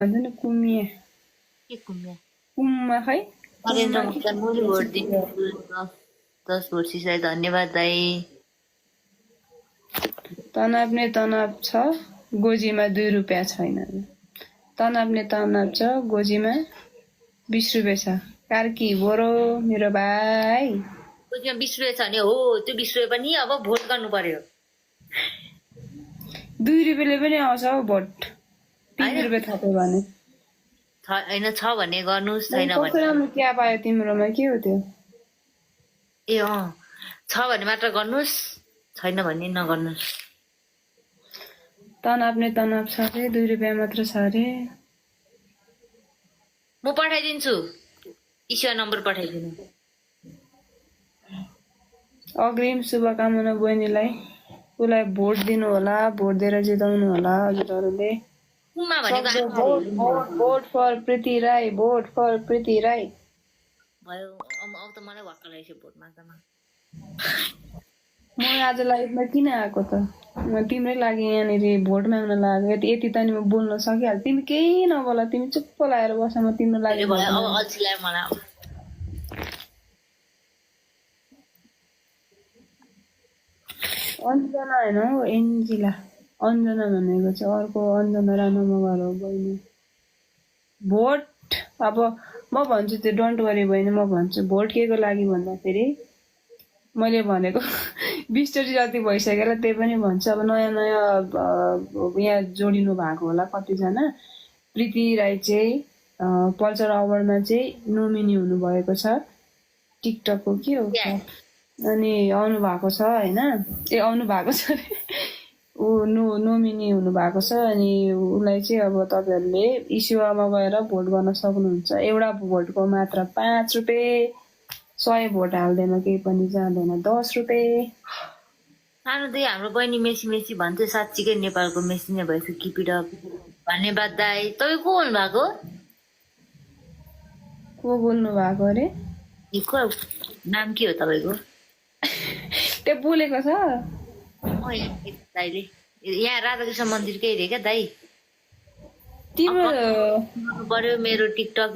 भन्छ नि कुमिया के कुम्या कुममा खै नरेन्द्र मोक्तान मुली भोट दिनु 10 भोट सिसाई धन्यवाद दाई तनाव नै तनाव छ गोजीमा 2 रुपैयाँ छैन तनाव नै तनाव छ गोजीमा 20 रुपैयाँ छ कार्की बोरो मेरो भाइ गोजीमा 20 रुपैयाँ छ भने हो त्यो 20 रुपैयाँ पनि अब भोट गर्नु पर्यो 2 रुपैयाँले पनि आउँछ हौ भोट 3 रुपैयाँ थप्यो भने हैन छ भने गर्नुस् छैन भने कसैले क्या पायो तिम्रोमा के हो त्यो ए छ भने मात्र गर्नुस् छैन भने नगर्नुस् तनाव नै तनाव छ रे 2 रुपैयाँ मात्र छ रे म पठाइदिन्छु ईश्वर नम्बर पठाइदिनु अग्रिम शुभकामना बहिनीलाई उसलाई भोट दिनु होला भोट दिएर जिताउनु होला हजुरहरूले कुममा भनेको vote for Preeti Rai vote for Preeti Rai भयो अब त मलाई वाक्क लागेछ भोट माग्दामा म आज लाइभमा किन आएको त म तिम्रै लागि यहाँनिर भोट माग्न लाग्यो यति त नि म बोल्न सकिहाल्छु तिमी केही नबोल तिमी चुप्प लागेर बस म तिम्रो लागि अब अल्छीलाई मलाई अञ्जना होइन हौ एन्जिला अञ्जना भनेको चाहिँ अर्को अञ्जना राणा मगर हो बहिनी भोट अब म भन्छु त्यो डोन्ट वरी बहिनी म भन्छु भोट के को लागि भन्दाखेरि मैले भनेको 20 चोटि जति भइसकेर त्यही पनि भन्छु अब नयाँ नयाँ यहाँ जोडिनु भएको होला कतिजना प्रीति राई चाहिँ कल्चर अवार्डमा चाहिँ नोमिनी हुनुभएको छ टिकटकको के हो अनि आउनु भएको छ होइन आउनु भएको छ ऊ नोमिनी हुनु भएको छ अनि उसलाई चाहिँ अब तपाईँहरूले इस्युमा गएर भोट गर्न सक्नुहुन्छ एउटा भोटको मात्र 5 रुपैयाँ 100 भोट हाल्दैन केही पनि जाँदैन 10 रुपैयाँ सानो चाहिँ हाम्रो बहिनी मेसी मेसी भन्थ्यो साँच्चीकै नेपालको मेसी नै भएछ किप इट अप धन्यवाद दाई तपाईँ को हुनु भएको को बोल्नु भएको अरे नाम के हो तपाईँको त्यो बोलेको छ दाइले यहाँ राधाकृष्ण मन्दिरकै अरे क्या दाई तिम्रो पर्यो मेरो टिकटक